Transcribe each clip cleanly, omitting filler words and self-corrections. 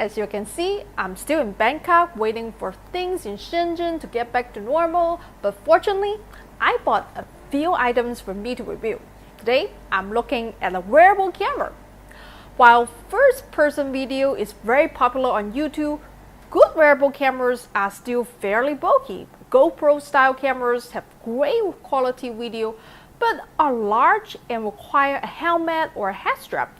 as you can see, I'm still in Bangkok waiting for things in Shenzhen to get back to normal, but fortunately, I bought a few items for me to review. Today, I'm looking at a wearable camera. While first-person video is very popular on YouTube, good wearable cameras are still fairly bulky. GoPro-style cameras have great quality video, but are large and require a helmet or a head strap.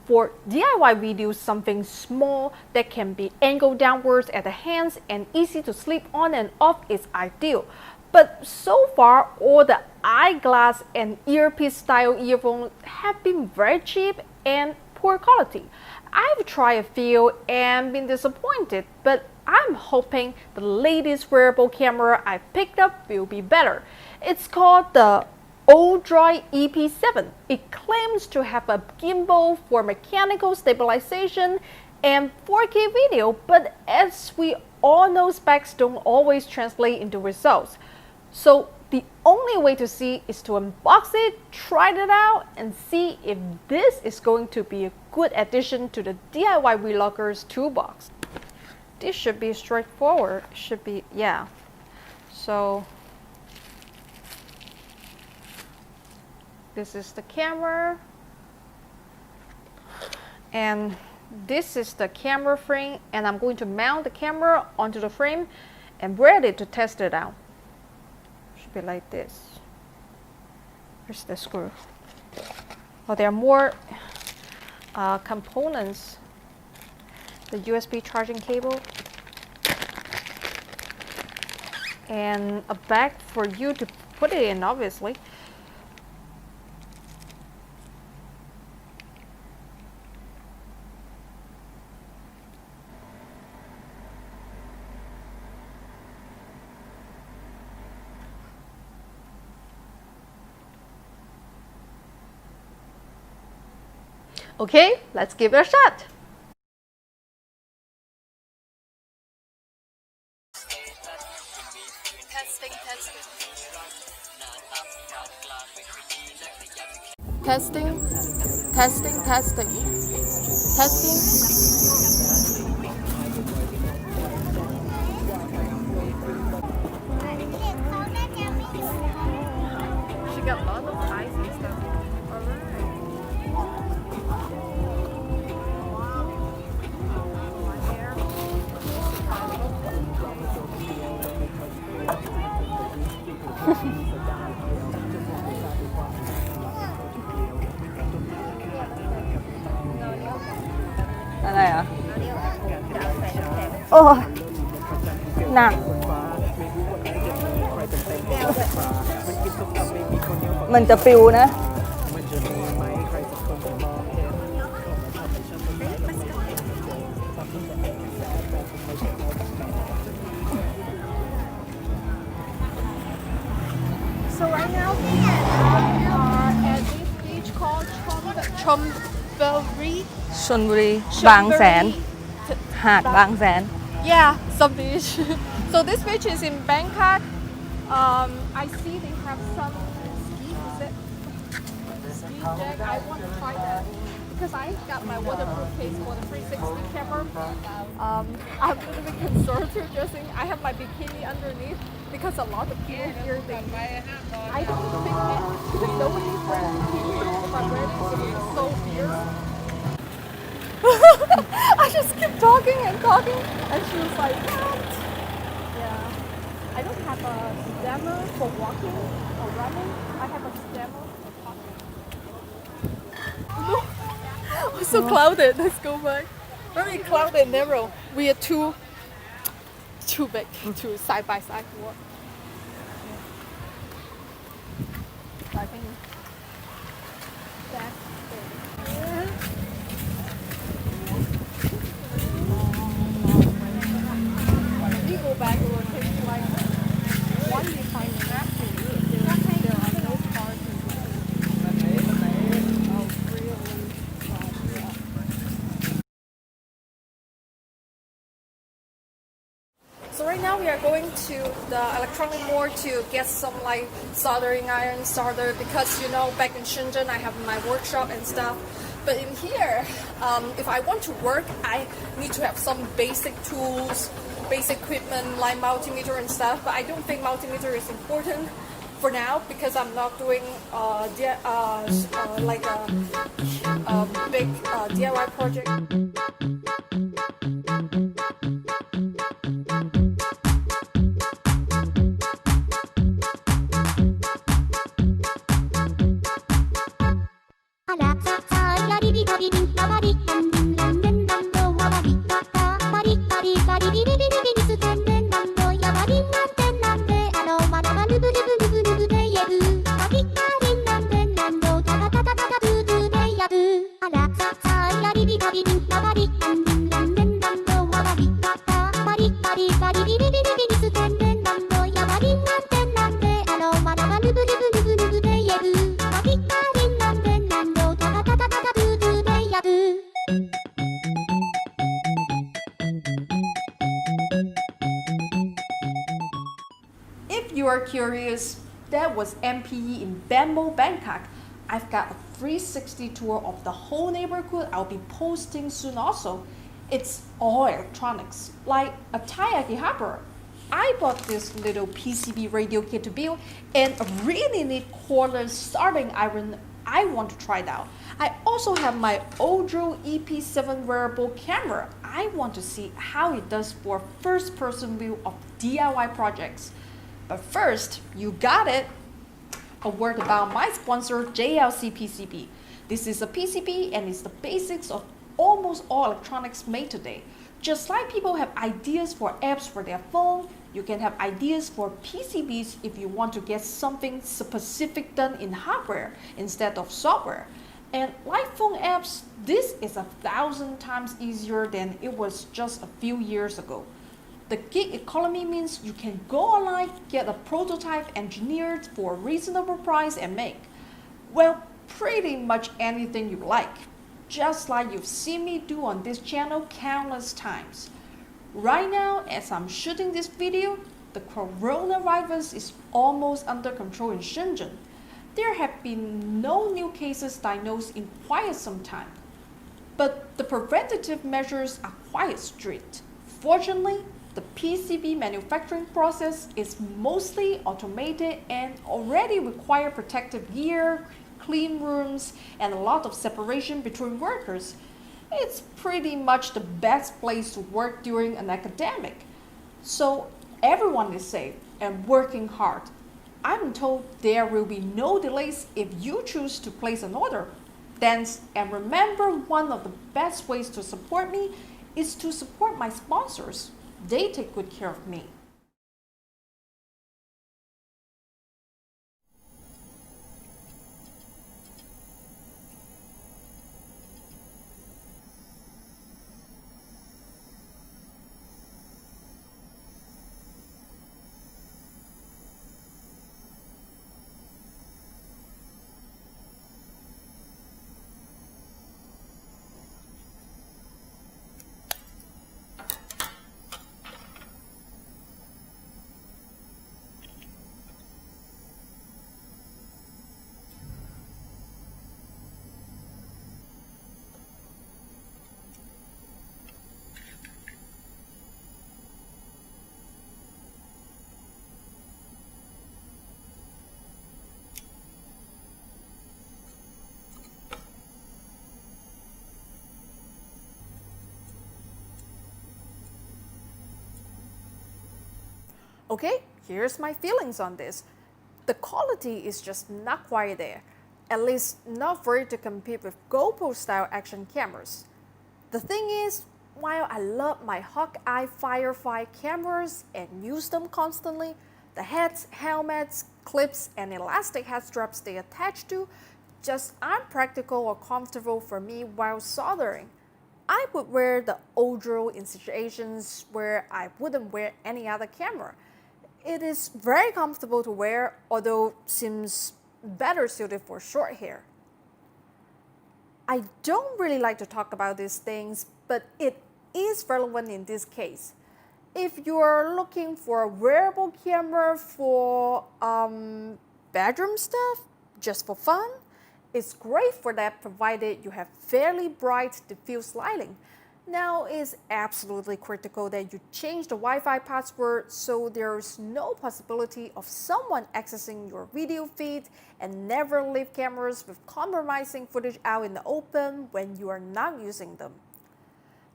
For DIY videos, something small that can be angled downwards at the hands and easy to slip on and off is ideal. But so far, all the eyeglass and earpiece style earphones have been very cheap and poor quality. I've tried a few and been disappointed, but I'm hoping the latest wearable camera I picked up will be better. It's called the Ordro EP7. It claims to have a gimbal for mechanical stabilization and 4K video, but as we all know, specs don't always translate into results. So the only way to see is to unbox it, try it out, and see if this is going to be a good addition to the DIY vlogger's toolbox. This should be straightforward. Should be, yeah. So this is the camera, and this is the camera frame, and I'm going to mount the camera onto the frame and ready to test it out. Should be like this. Here's the screw. Oh, there are more components. The USB charging cable and a bag for you to put it in, obviously. Okay, let's give it a shot. Testing. She got a lot of eyes and stuff. Alright. Đây à? Ồ, nặng. Mìnhจะปิวนะ So right now we are at this beach called Chonburi. ชลบุรี บางแสน หาดบางแสน Yeah, some beach. So this beach is in Bangkok. I see they have some ski jack. I want to try that because I got my waterproof case for the 360 camera. I'm a little bit concerned for dressing. I have my bikini underneath because a lot of people here I don't think because nobody's wearing bikini if I'm wearing it, it's so fierce. I just kept talking, and she was like, what? Yeah. I don't have a stammer for walking or running. I have a stammer for talking. Look, it's so clouded. Let's go back. Very clouded and narrow. We are too big to side by side walk. I think that's it. Go back, it will take like 1.5 minutes. There are no cars. So right now we are going to the electronic mall to get some like soldering iron solder because you know back in Shenzhen I have my workshop and stuff. But in here, if I want to work, I need to have some basic tools, basic equipment like multimeter and stuff. But I don't think multimeter is important for now because I'm not doing like a big DIY project. If you are curious, that was MPE in Bamboo, Bangkok. I've got a 360 tour of the whole neighborhood I'll be posting soon also. It's all electronics, like a Taiyaki hopper. I bought this little PCB radio kit to build and a really neat cordless starting iron I want to try it out. I also have my Ordro EP7 wearable camera. I want to see how it does for a first-person view of DIY projects. But first, you got it! A word about my sponsor, JLC PCB. This is a PCB and it's the basics of almost all electronics made today. Just like people have ideas for apps for their phone, you can have ideas for PCBs if you want to get something specific done in hardware instead of software. And like phone apps, this is 1,000 times easier than it was just a few years ago. The gig economy means you can go online, get a prototype engineered for a reasonable price and make, well, pretty much anything you like, just like you've seen me do on this channel countless times. Right now, as I'm shooting this video, the coronavirus is almost under control in Shenzhen. There have been no new cases diagnosed in quite some time, but the preventative measures are quite strict. Fortunately, the PCB manufacturing process is mostly automated and already require protective gear, clean rooms, and a lot of separation between workers. It's pretty much the best place to work during an academic. So everyone is safe and working hard. I'm told there will be no delays if you choose to place an order. Thanks, and remember, one of the best ways to support me is to support my sponsors. They take good care of me. Okay, here's my feelings on this. The quality is just not quite there, at least not for it to compete with GoPro-style action cameras. The thing is, while I love my Hawkeye Firefly cameras and use them constantly, the heads, helmets, clips, and elastic head straps they attach to just aren't practical or comfortable for me while soldering. I would wear the Ordro in situations where I wouldn't wear any other camera. It is very comfortable to wear, although seems better suited for short hair. I don't really like to talk about these things, but it is relevant in this case. If you're looking for a wearable camera for bedroom stuff, just for fun, It's great for that provided you have fairly bright diffuse lighting. Now, it's absolutely critical that you change the Wi-Fi password so there's no possibility of someone accessing your video feed, and never leave cameras with compromising footage out in the open when you are not using them.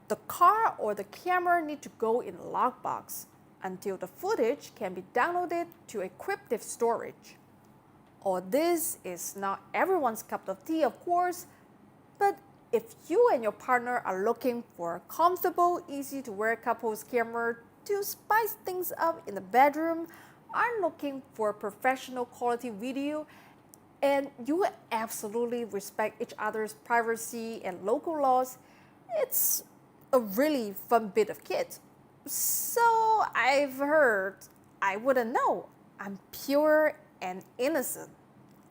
The car or the camera need to go in a lockbox until the footage can be downloaded to encrypted storage. All this is not everyone's cup of tea, of course, but if you and your partner are looking for a comfortable, easy to wear couples camera to spice things up in the bedroom, are looking for professional quality video, and you absolutely respect each other's privacy and local laws, it's a really fun bit of kit. So I've heard, I wouldn't know. I'm pure and innocent.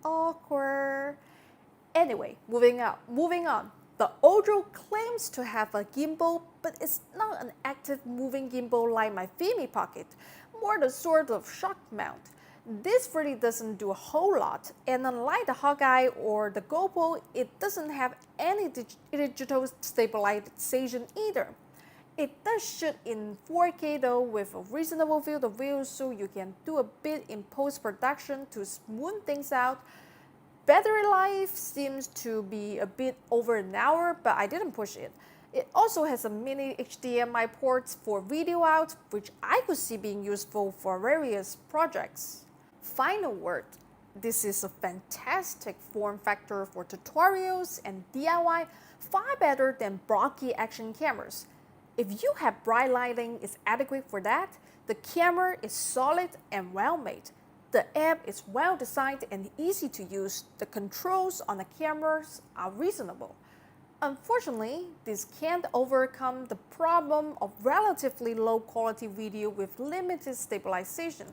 Awkward. Anyway, moving on. The Ordro claims to have a gimbal, but it's not an active moving gimbal like my Fimi Pocket, more the sort of shock mount. This really doesn't do a whole lot, and unlike the Hawkeye or the GoPro, it doesn't have any digital stabilization either. It does shoot in 4K though with a reasonable field of view, so you can do a bit in post-production to smooth things out. Battery life seems to be a bit over an hour, but I didn't push it. It also has a mini HDMI ports for video out, which I could see being useful for various projects. Final word. This is a fantastic form factor for tutorials and DIY, far better than bulky action cameras. If you have bright lighting is adequate for that, the camera is solid and well made. The app is well designed and easy to use. The controls on the cameras are reasonable. Unfortunately, this can't overcome the problem of relatively low quality video with limited stabilization.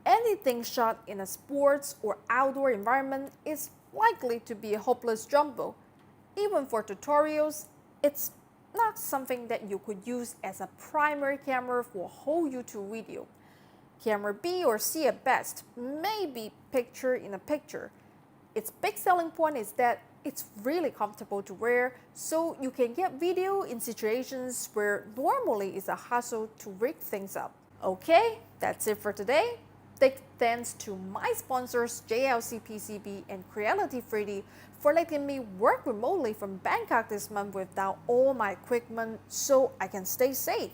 Anything shot in a sports or outdoor environment is likely to be a hopeless jumbo. Even for tutorials, it's not something that you could use as a primary camera for a whole YouTube video. Camera B or C at best, maybe picture in a picture. Its big selling point is that it's really comfortable to wear, so you can get video in situations where normally it's a hassle to rig things up. Okay, that's it for today. Big thanks to my sponsors JLC PCB and Creality 3D for letting me work remotely from Bangkok this month without all my equipment so I can stay safe.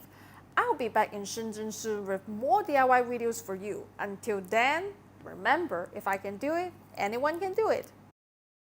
I'll be back in Shenzhen soon with more DIY videos for you. Until then, remember, if I can do it, anyone can do it.